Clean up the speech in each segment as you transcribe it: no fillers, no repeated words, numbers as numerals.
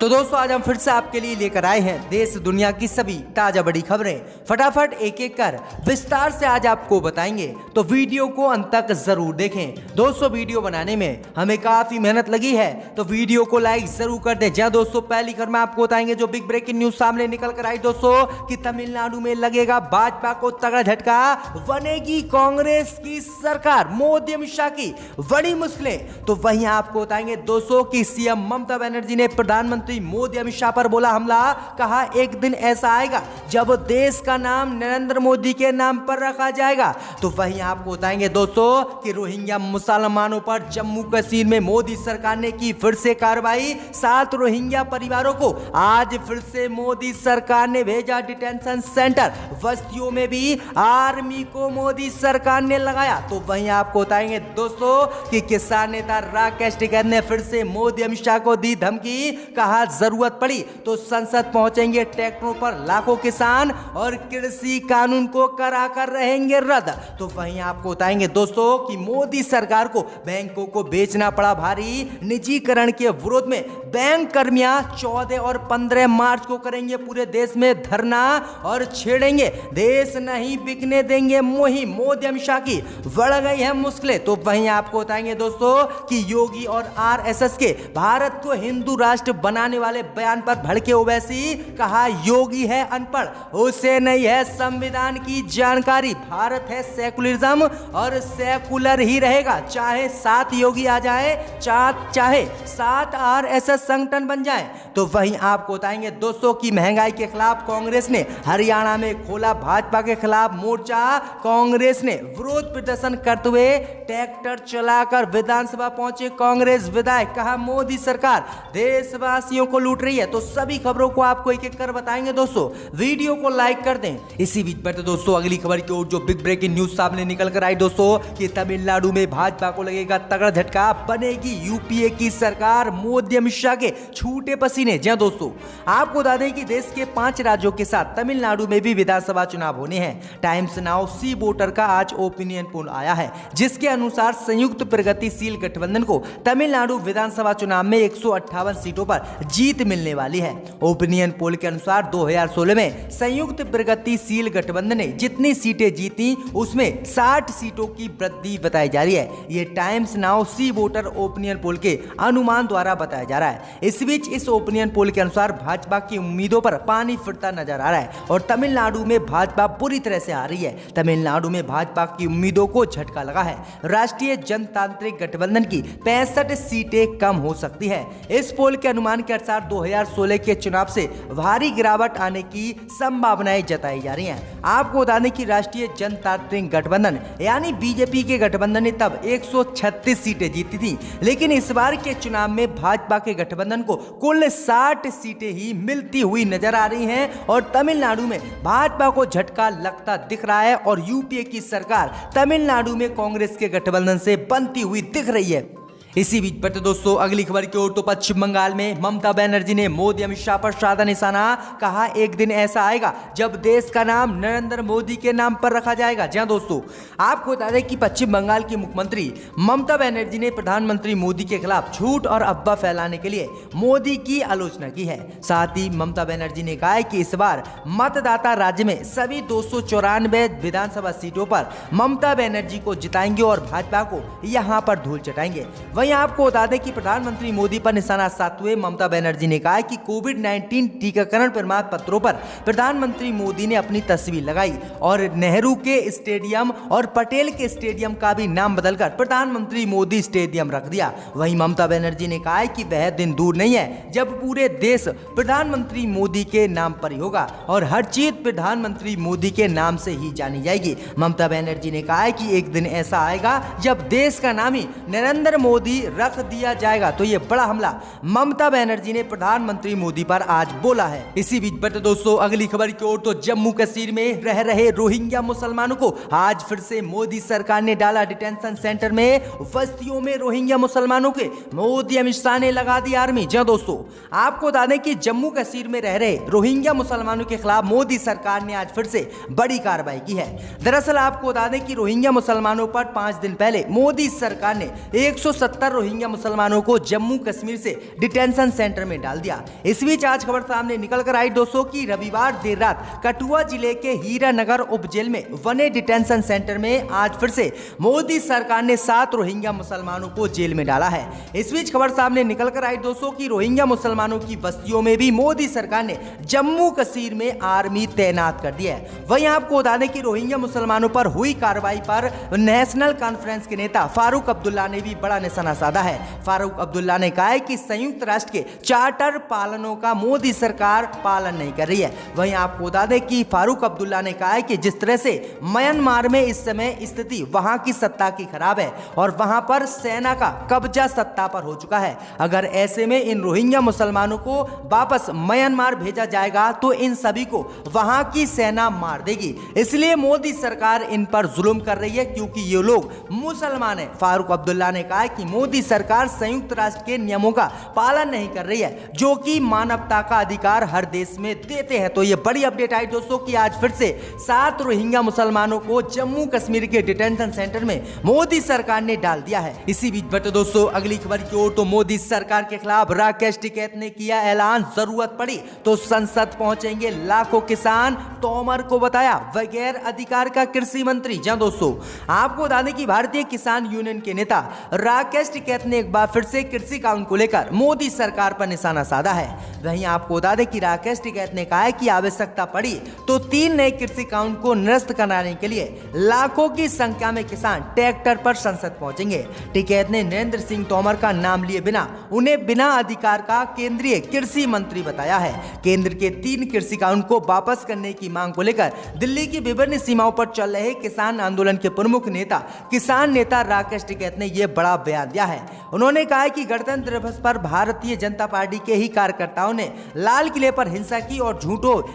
तो दोस्तों आज हम फिर से आपके लिए लेकर आए हैं देश दुनिया की सभी ताजा बड़ी खबरें। फटाफट एक एक कर विस्तार से आज आपको बताएंगे, तो वीडियो को अंत तक जरूर देखें। दोस्तों वीडियो बनाने में हमें काफी मेहनत लगी है, तो वीडियो को लाइक जरूर कर दें। जहां दोस्तों पहली खबर में आपको बताएंगे जो बिग ब्रेकिंग न्यूज सामने निकल कर आई दोस्तों कि तमिलनाडु में लगेगा भाजपा को तगड़ा झटका, बनेगी कांग्रेस की सरकार, मोदी अमित शाह की बड़ी मुश्किलें। तो वहीं आपको बताएंगे दोस्तों कि सीएम ममता बनर्जी ने प्रधानमंत्री मोदी अमित शाह पर बोला हमला, कहा एक दिन ऐसा आएगा जब देश का नाम नरेंद्र मोदी के नाम पर रखा जाएगा। तो वहीं आपको बताएंगे दोस्तों कि रोहिंग्या मुसलमानों पर जम्मू कश्मीर में मोदी सरकार ने की फिर से कार्रवाई। 7 रोहिंग्या परिवारों को आज फिर से मोदी सरकार ने भेजा डिटेंशन सेंटर। बस्तियों में भी आर्मी को मोदी सरकार ने लगाया। तो वहीं आपको बताएंगे दोस्तों कि किसान नेता राकेश टिकैत ने फिर से मोदी अमित शाह को दी धमकी, कहा जरूरत पड़ी तो संसद पहुंचेंगे ट्रैक्टरों पर लाखों किसान और कृषि कानून को कराकर रहेंगे रद्द। तो वहीं आपको बताएंगे दोस्तों कि मोदी सरकार को बैंकों को बेचना पड़ा भारी। निजीकरण के विरोध में बैंक कर्मियां 14 और 15 मार्च को करेंगे पूरे देश में धरना और छेड़ेंगे देश नहीं बिकने देंगे मुहिम। मोदी अमित शाह की बढ़ गई है मुश्किलें। तो वहीं आपको बताएंगे दोस्तों कि योगी और आरएसएस के भारत को हिंदू राष्ट्र बनाने वाले बयान पर भड़के ओवैसी, कहा योगी है अनपढ़, उसे नहीं है संविधान की जानकारी। भारत है सेकुलरिज्म और सेकुलर ही रहेगा, चाहे 7 योगी आ जाए चाहे 7 आरएसएस संगठन बन जाए। तो वहीं आपको बताएंगे दोस्तों कि महंगाई के खिलाफ कांग्रेस ने हरियाणा में खोला भाजपा के खिलाफ मोर्चा। कांग्रेस ने विरोध प्रदर्शन करते हुए ट्रैक्टर चलाकर विधानसभा पहुंचे कांग्रेस विधायक, कहा मोदी सरकार देशवासियों को लूट रही है। तो सभी खबरों को आपको एक एक कर बताएंगे दोस्तों, वीडियो को लाइक कर दें। इसी बीच पर तो दोस्तों अगली खबर की ओर जो बिग ब्रेकिंग न्यूज सामने निकल कर आई दोस्तों कि तमिलनाडु में भाजपा को लगेगा तगड़ा झटका, बनेगी यूपीए की सरकार, मोदी अमित शाह के छूटे पसीने। जी दोस्तों आपको बता दें कि देश के 5 राज्यों के साथ तमिलनाडु में भी विधानसभा चुनाव होने हैं। टाइम्स नाउ सी वोटर का आज ओपिनियन पोल आया है, जिसके अनुसार संयुक्त प्रगतिशील गठबंधन को तमिलनाडु विधानसभा चुनाव में 158 सीटों पर जीत मिलने वाली है। ओपिनियन पोल के अनुसार 2016 में संयुक्त प्रगतिशील गठबंधन ने जितनी सीटें जीती उसमें 60 सीटों की वृद्धि बताई जा रही है। ये times now see voter opinion poll के अनुमान द्वारा बताया जा रहा है। इस बीच इस ओपिनियन पोल के अनुसार भाजपा की उम्मीदों पर पानी फिरता नजर आ रहा है और तमिलनाडु में भाजपा पूरी तरह से आ रही है। तमिलनाडु में भाजपा की उम्मीदों को झटका लगा है। राष्ट्रीय जनतांत्रिक गठबंधन की 65 सीटें कम हो सकती है। इस पोल के अनुमान के अनुसार 2016 के चुनाव से भारी गिरावट आने की संभावनाएं जताई जा रही हैं। आपको बता दें कि राष्ट्रीय जनतांत्रिक गठबंधन यानी बीजेपी के गठबंधन ने तब 136 सीटें जीती थी, लेकिन इस बार के चुनाव में भाजपा के गठबंधन को कुल 60 सीटें ही मिलती हुई नजर आ रही हैं और तमिलनाडु में भाजपा को झटका लगता दिख रहा है और यूपीए की सरकार तमिलनाडु में कांग्रेस के गठबंधन से बनती हुई दिख रही है। इसी बीच पर तो दोस्तों अगली खबर की ओर तो पश्चिम बंगाल में ममता बनर्जी ने मोदी अमित शाह पर साधा निशाना, कहा एक दिन ऐसा आएगा जब देश का नाम नरेंद्र मोदी के नाम पर रखा जाएगा। जी दोस्तों आपको बता दें कि पश्चिम बंगाल की मुख्यमंत्री ममता बनर्जी ने प्रधानमंत्री मोदी के खिलाफ झूठ और अफवाह फैलाने के लिए मोदी की आलोचना की है। साथ ही ममता बनर्जी ने कहा है कि इस बार मतदाता राज्य में सभी 294 विधानसभा सीटों पर ममता बनर्जी को जिताएंगे और भाजपा को यहां पर धूल चटाएंगे। वहीं आपको बता दें कि प्रधानमंत्री मोदी पर निशाना साधते हुए ममता बनर्जी ने कहा कि कोविड-19 टीकाकरण प्रमाण पत्रों पर प्रधानमंत्री मोदी ने अपनी तस्वीर लगाई और नेहरू के स्टेडियम और पटेल के स्टेडियम का भी नाम बदलकर प्रधानमंत्री मोदी स्टेडियम रख दिया। वहीं ममता बनर्जी ने कहा कि वह दिन दूर नहीं है जब पूरे देश प्रधानमंत्री मोदी के नाम पर ही होगा और हर चीज प्रधानमंत्री मोदी के नाम से ही जानी जाएगी। ममता बनर्जी ने कहा कि एक दिन ऐसा आएगा जब देश का नाम ही नरेंद्र मोदी रख दिया जाएगा। तो ये बड़ा हमला ममता बनर्जी ने प्रधानमंत्री मोदी पर आज बोला है। इसी बीच पर दोस्तों अगली खबर की ओर तो जम्मू कश्मीर में रह रहे रोहिंग्या मुसलमानों को आज फिर से मोदी सरकार ने डाला डिटेंशन सेंटर में। बस्तियों में रोहिंग्या मुसलमानों के मोदी अमित शाह ने लगा दी आर्मी। जी दोस्तों आपको बता दें कि जम्मू कश्मीर में रह रहे रोहिंग्या मुसलमानों के खिलाफ मोदी सरकार ने आज फिर से बड़ी कार्रवाई की है। दरअसल आपको बता दें कि रोहिंग्या मुसलमानों पर 5 दिन पहले मोदी सरकार ने 170 170 रोहिंग्या मुसलमानों को जम्मू कश्मीर से डिटेंशन सेंटर में डाल दिया। इस बीच आज खबर सामने निकल कर आई दोस्तों की रविवार देर रात कठुआ जिले के हीरानगर उप जेल में बने डिटेंशन सेंटर में आज फिर से मोदी सरकार ने 7 रोहिंग्या मुसलमानों को जेल में डाला है। इस बीच खबर सामने निकल कर आई दोस्तों की रोहिंग्या मुसलमानों की बस्तियों में भी मोदी सरकार ने जम्मू कश्मीर में आर्मी तैनात कर दी है। वहीं आपको बता दें कि रोहिंग्या मुसलमानों पर हुई कार्रवाई पर नेशनल कॉन्फ्रेंस के नेता फारूक अब्दुल्ला ने भी बड़ा निशाना साधा है। फारूक अब्दुल्ला ने कहा है कि संयुक्त राष्ट्र के चार्टर पालनों का मोदी सरकार पालन नहीं कर रही है। वहीं आपको बता दें कि फारूक अब्दुल्ला ने कहा है कि जिस तरह से म्यांमार में इस समय स्थिति वहां की सत्ता की खराब है और वहां पर सेना का कब्जा सत्ता पर हो चुका है, अगर ऐसे में इन रोहिंग्या मुसलमानों को वापस म्यांमार भेजा जाएगा तो इन सभी को वहां की सेना मार देगी। इसलिए मोदी सरकार इन पर जुल्म कर रही है क्योंकि ये लोग मुसलमान हैं। फारूक अब्दुल्ला ने कहा कि मोदी सरकार संयुक्त राष्ट्र के नियमों का पालन नहीं कर रही है जो कि मानवता का अधिकार हर देश में देते हैं। तो ये बड़ी अपडेट आई दोस्तों कि आज फिर से 7 रोहिंग्या मुसलमानों को जम्मू कश्मीर के डिटेंशन सेंटर में मोदी सरकार ने डाल दिया है। इसी बीच बट दोस्तों अगली खबर की ओर तो मोदी सरकार के खिलाफ राकेश टिकैत ने किया ऐलान, जरूरत पड़ी तो संसद पहुंचेंगे लाखों किसान, तोमर को बताया बगैर अधिकार का कृषि मंत्री। जहां दोस्तों आपको बता दें कि भारतीय किसान यूनियन के नेता राकेश टिकैत ने एक बार फिर से कृषि कानून को लेकर मोदी सरकार पर निशाना साधा है। वहीं आपको बता दें कि राकेश टिकैत ने कहा है कि आवश्यकता पड़ी तो 3 नए कृषि कानून को निरस्त कराने के लिए लाखों की संख्या में किसान ट्रैक्टर पर संसद पहुंचेंगे। टिकैत ने नरेंद्र सिंह तोमर का नाम लिए बिना उन्हें बिना अधिकार का केंद्रीय कृषि मंत्री बताया है। केंद्र के 3 कृषि कानून को वापस करने की मांग को लेकर दिल्ली की विभिन्न सीमाओं पर चल रहे किसान आंदोलन के प्रमुख नेता किसान नेता राकेश टिकैत ने यह बड़ा बयान दिया है। उन्होंने कहा कि गणतंत्र दिवस पर भारतीय जनता पार्टी के ही कार्यकर्ताओं ने लाल किले पर हिंसा की और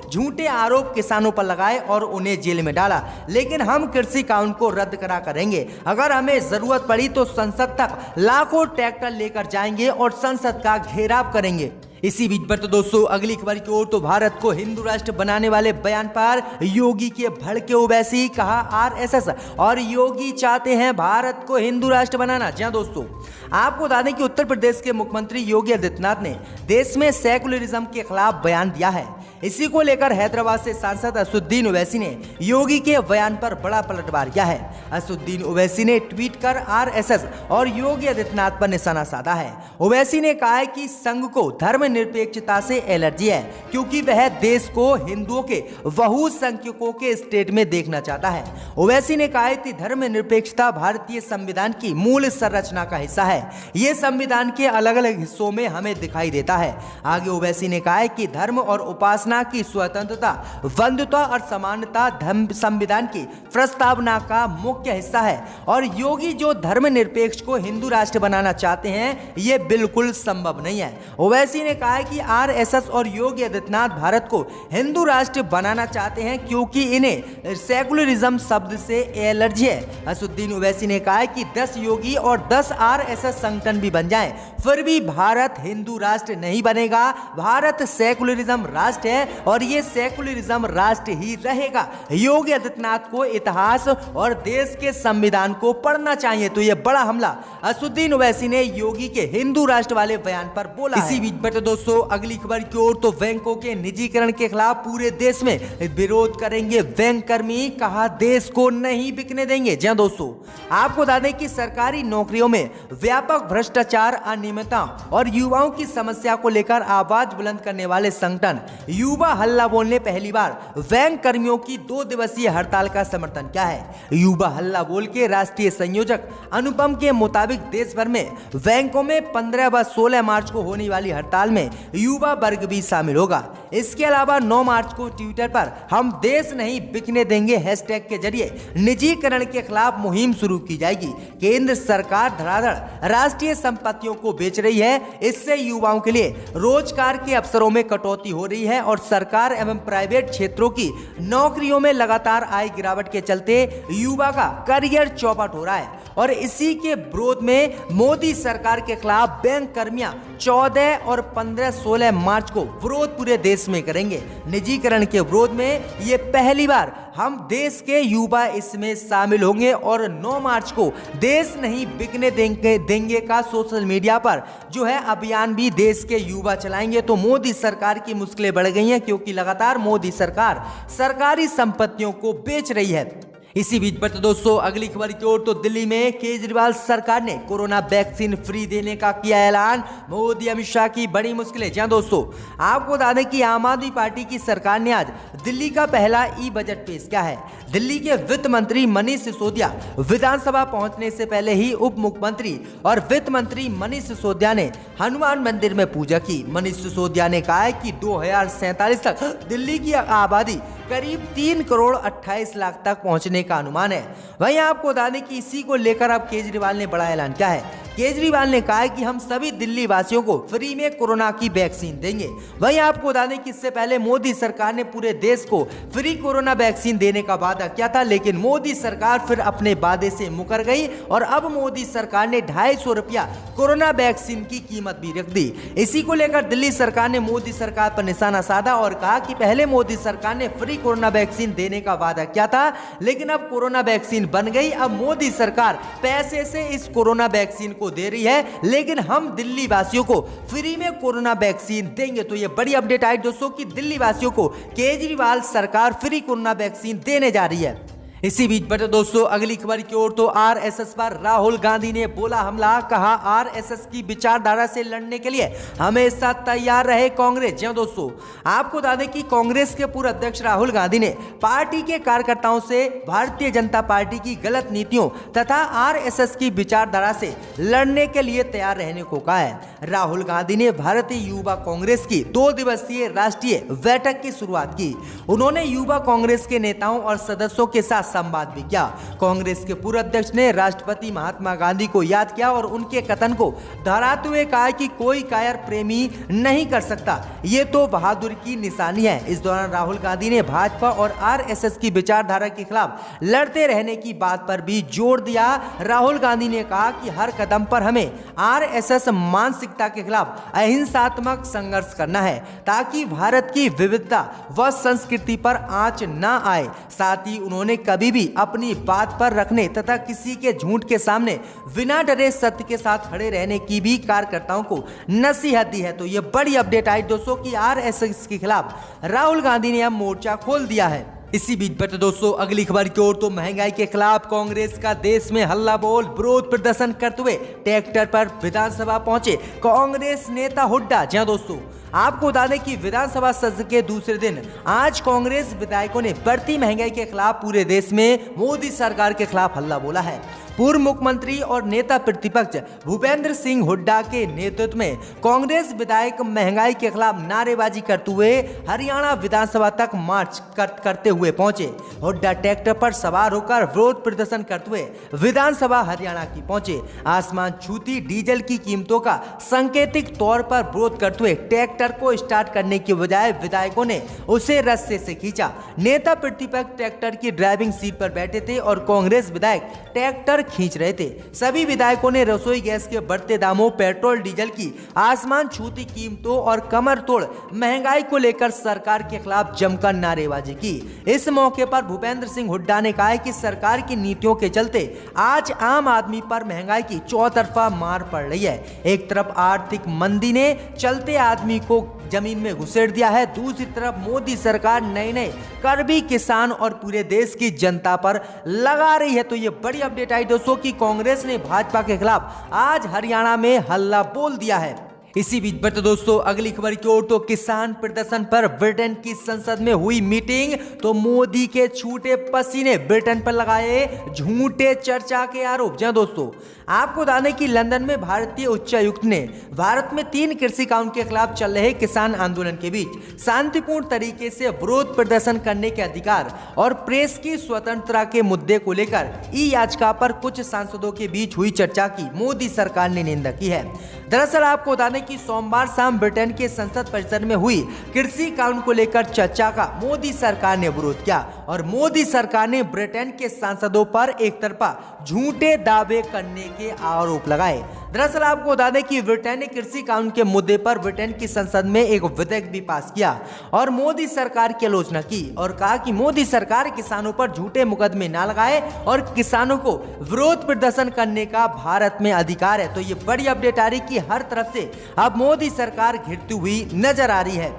झूठे आरोप किसानों पर लगाए और उन्हें जेल में डाला, लेकिन हम कृषि कानून को रद्द करा करेंगे। अगर हमें जरूरत पड़ी तो संसद तक लाखों ट्रैक्टर लेकर जाएंगे और संसद का घेराव करेंगे। इसी बीच पर तो दोस्तों अगली खबर की ओर तो भारत को हिंदू राष्ट्र बनाने वाले बयान पर योगी के भड़के ओवैसी, कहा आरएसएस और योगी चाहते हैं भारत को हिंदू राष्ट्र बनाना। जी हां दोस्तों आपको बता दें कि उत्तर प्रदेश के मुख्यमंत्री योगी आदित्यनाथ ने देश में सेकुलरिज्म के खिलाफ बयान दिया है। इसी को लेकर हैदराबाद से सांसद असदुद्दीन ओवैसी ने योगी के बयान पर बड़ा पलटवार किया है। असदुद्दीन ओवैसी ने ट्वीट कर आरएसएस और योगी आदित्यनाथ पर निशाना साधा है। ओवैसी ने कहा है कि संघ को धर्मनिरपेक्षता से एलर्जी है क्योंकि वह देश को हिंदुओं के बहुसंख्यकों के स्टेट में देखना चाहता है। ओवैसी ने कहा कि धर्मनिरपेक्षता भारतीय संविधान की मूल संरचना का हिस्सा है। ये संविधान के अलग अलग हिस्सों में हमें दिखाई देता है। आगे ओवैसी ने कहा है कि धर्म और उपासना की स्वतंत्रता, बंधुता और समानता संविधान की प्रस्तावना का मुख्य हिस्सा है और योगी जो धर्मनिरपेक्ष को हिंदू राष्ट्र बनाना चाहते हैं ये बिल्कुल संभव नहीं है। ओवैसी ने कहा है कि आरएसएस और योगी आदित्यनाथ भारत को हिंदू राष्ट्र बनाना चाहते हैं क्योंकि इन्हें सेकुलरिज्म शब्द से एलर्जी है। असदुद्दीन ओवैसी ने कहा है कि 10 योगी और 10 आरएसएस संगठन भी बन जाएं फिर भी भारत हिंदू राष्ट्र नहीं बनेगा। भारत सेकुलरिज्म राष्ट्र है और ये सेकुलरिज्म राष्ट्र ही रहेगा। योगी आदित्यनाथ को इतिहास और देश के संविधान को पढ़ना चाहिए। तो ये बड़ा हमला असदुद्दीन ओवैसी ने योगी के हिंदू राष्ट्र वाले बयान पर बोला। इसी बीच बटे दोस्तों अगली खबर की ओर तो बैंकों के निजीकरण के खिलाफ पूरे देश में विरोध करेंगे बैंक कर्मी, कहा देश को नहीं बिकने देंगे। जी दोस्तों आपको बता दें कि सरकारी नौकरियों में व्यापक भ्रष्टाचार, अनियमितता और युवाओं की समस्या को लेकर आवाज बुलंद करने वाले संगठन युवा हल्ला बोल ने पहली बार बैंक कर्मियों की 2 दिवसीय हड़ताल का समर्थन किया है। युवा हल्ला बोल के राष्ट्रीय संयोजक अनुपम के मुताबिक देश भर में बैंकों में 15 व 16 मार्च को होने वाली हड़ताल में युवा वर्ग भी शामिल होगा। इसके अलावा 9 मार्च को ट्विटर पर हम देश नहीं बिकने देंगे हैशटैग के जरिए निजीकरण के खिलाफ मुहिम शुरू की जाएगी। केंद्र सरकार धड़ाधड़ राष्ट्रीय संपत्तियों को बेच रही है, इससे युवाओं के लिए रोजगार के अवसरों में कटौती हो रही है और सरकार एवं प्राइवेट क्षेत्रों की नौकरियों में लगातार आई गिरावट के चलते युवा का करियर चौपट हो रहा है और इसी के विरोध में मोदी सरकार के खिलाफ बैंक कर्मियां 14 और 15-16 मार्च को विरोध पूरे देश में करेंगे। निजीकरण के विरोध में ये पहली बार हम देश के युवा इसमें शामिल होंगे और 9 मार्च को देश नहीं बिकने देंगे का सोशल मीडिया पर जो है अभियान भी देश के युवा चलाएंगे। तो मोदी सरकार की मुश्किलें बढ़ गई हैं क्योंकि लगातार मोदी सरकार सरकारी संपत्तियों को बेच रही है। इसी बीच पर दोस्तों अगली खबर की ओर, तो दिल्ली में केजरीवाल सरकार ने कोरोना वैक्सीन फ्री देने का किया ऐलान। मोदी अमित शाह की बड़ी मुश्किलें। जी दोस्तों, आपको बता दें कि आम आदमी पार्टी की सरकार ने आज दिल्ली का पहला ई बजट पेश किया है। दिल्ली के वित्त मंत्री मनीष सिसोदिया विधानसभा पहुंचने से पहले ही उप मुख्यमंत्री और वित्त मंत्री मनीष सिसोदिया ने हनुमान मंदिर में पूजा की। मनीष सिसोदिया ने कहा है कि 2047 तक दिल्ली की आबादी करीब 3 करोड़ 28 लाख तक पहुंचने का अनुमान है। वहीं आपको बता दें कि इसी को लेकर अब केजरीवाल ने बड़ा ऐलान किया है। केजरीवाल ने कहा है कि हम सभी दिल्ली वासियों को फ्री में कोरोना की वैक्सीन देंगे। वहीं आपको बता दें कि इससे पहले मोदी सरकार ने पूरे देश को फ्री कोरोना वैक्सीन देने का वादा किया था, लेकिन मोदी सरकार फिर अपने वादे से मुकर गई और अब मोदी सरकार ने 250 रुपया कोरोना वैक्सीन की कीमत भी रख दी। इसी को लेकर दिल्ली सरकार ने मोदी सरकार पर निशाना साधा और कहा कि पहले मोदी सरकार ने फ्री कोरोना वैक्सीन देने का वादा किया था, लेकिन अब कोरोना वैक्सीन बन गई। अब मोदी सरकार पैसे से इस कोरोना वैक्सीन को दे रही है, लेकिन हम दिल्ली वासियों को फ्री में कोरोना वैक्सीन देंगे। तो ये बड़ी अपडेट आई दोस्तों कि दिल्ली वासियों को केजरीवाल सरकार फ्री कोरोना वैक्सीन देने जा रही है। इसी बीच पर दोस्तों अगली खबर की ओर, तो आरएसएस पर राहुल गांधी ने बोला हमला। कहा आरएसएस की विचारधारा से लड़ने के लिए हमेशा तैयार रहे कांग्रेस। जी दोस्तों, आपको बता दें कि कांग्रेस के पूर्व अध्यक्ष राहुल गांधी ने पार्टी के कार्यकर्ताओं से भारतीय जनता पार्टी की गलत नीतियों तथा आरएसएस की विचारधारा से लड़ने के लिए तैयार रहने को कहा है। राहुल गांधी ने भारतीय युवा कांग्रेस की 2 दिवसीय राष्ट्रीय बैठक की शुरुआत की। उन्होंने युवा कांग्रेस के नेताओं और सदस्यों के साथ संवाद भी किया। कांग्रेस के पूर्व अध्यक्ष ने राष्ट्रपति महात्मा गांधी को याद किया और उनके कथन को दोहराते हुए कहा कि कोई कायर प्रेमी नहीं कर सकता, ये तो बहादुरी की निशानी है। इस दौरान राहुल गांधी ने भाजपा और आरएसएस की विचारधारा के खिलाफ लड़ते रहने की बात पर भी जोर दिया। राहुल गांधी ने कहा कि हर कदम पर हमें आरएसएस मानसिकता के खिलाफ अहिंसात्मक संघर्ष करना है ताकि भारत की विविधता व संस्कृति पर आंच न आए। साथ ही उन्होंने कभी भी अपनी बात पर रखने तथा किसी के झूठ के सामने बिना डरे सत्य के साथ खड़े रहने की भी कार्यकर्ताओं को नसीहत दी है। तो ये बड़ी अपडेट आई दोस्तों कि आरएसएस के खिलाफ राहुल गांधी ने अब मोर्चा खोल दिया है। इसी बीच पर दोस्तों अगली खबर की ओर, तो महंगाई के खिलाफ कांग्रेस का देश में हल्ला बोल। विरोध प्रदर्शन करते हुए ट्रैक्टर पर विधानसभा पहुंचे कांग्रेस नेता हुड्डा। जी दोस्तों, आपको बता दें कि विधानसभा सत्र के दूसरे दिन आज कांग्रेस विधायकों ने बढ़ती महंगाई के खिलाफ पूरे देश में मोदी सरकार के खिलाफ हल्ला बोला है। पूर्व मुख्यमंत्री और नेता प्रतिपक्ष भूपेंद्र सिंह हुड्डा के नेतृत्व में कांग्रेस विधायक महंगाई के खिलाफ नारेबाजी करते हुए हरियाणा विधानसभा तक मार्च करते हुए पहुंचे। हुड्डा ट्रैक्टर पर सवार होकर विरोध प्रदर्शन करते हुए विधानसभा हरियाणा की पहुंचे। आसमान छूती डीजल की कीमतों का सांकेतिक तौर पर विरोध करते हुए ट्रैक्टर को स्टार्ट करने के बजाय विधायकों ने उसे रस्से से खींचा। नेता प्रतिपक्ष ट्रैक्टर की ड्राइविंग सीट पर बैठे थे और कांग्रेस विधायक ट्रैक्टर खींच रहे थे। सभी विधायकों ने रसोई गैस के बढ़ते दामों, पेट्रोल डीजल की आसमान छूती कीमतों और कमर तोड़ महंगाई को लेकर सरकार के खिलाफ जमकर नारेबाजी की। इस मौके पर भूपेंद्र सिंह हुड्डा ने कहा कि सरकार की नीतियों के चलते आज आम आदमी पर महंगाई की चौतरफा मार पड़ रही है। एक तरफ आर्थिक मंदी ने चलते आदमी को जमीन में घुसेड़ दिया है, दूसरी तरफ मोदी सरकार नए नए कर भी किसान और पूरे देश की जनता पर लगा रही है। तो ये बड़ी अपडेट आई दोस्तों कि कांग्रेस ने भाजपा के खिलाफ आज हरियाणा में हल्ला बोल दिया है। इसी बीच पर दोस्तों अगली खबर की ओर, तो किसान प्रदर्शन पर ब्रिटेन की संसद में हुई मीटिंग। तो मोदी के छूटे पसीने ब्रिटेन पर लगाए झूठे चर्चा के आरोप। जी दोस्तों, आपको बता दें कि लंदन में भारतीय उच्चायुक्त ने भारत में 3 कृषि कानून के खिलाफ चल रहे किसान आंदोलन के बीच शांतिपूर्ण तरीके से विरोध प्रदर्शन करने के अधिकार और प्रेस की स्वतंत्रता के मुद्दे को लेकर ई याचिका पर कुछ सांसदों के बीच हुई चर्चा की मोदी सरकार ने निंदा की है। दरअसल आपको बता दें कि सोमवार शाम ब्रिटेन के संसद परिसर में हुई कृषि कानून को लेकर चर्चा का मोदी सरकार ने विरोध किया और मोदी सरकार ने ब्रिटेन के सांसदों पर एक तरफा झूठे दावे करने के आरोप लगाए। दरअसल आपको बता दें कि ब्रिटेन ने कृषि कानून के मुद्दे पर ब्रिटेन की संसद में एक विधेयक भी पास किया और मोदी सरकार की आलोचना की और कहा कि मोदी सरकार किसानों पर झूठे मुकदमे ना लगाए और किसानों को विरोध प्रदर्शन करने का भारत में अधिकार है। तो ये बड़ी अपडेट आ रही कि हर तरफ से अब मोदी सरकार घिरती हुई नजर आ रही है।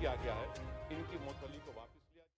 क्या है इनकी मुतल्लिक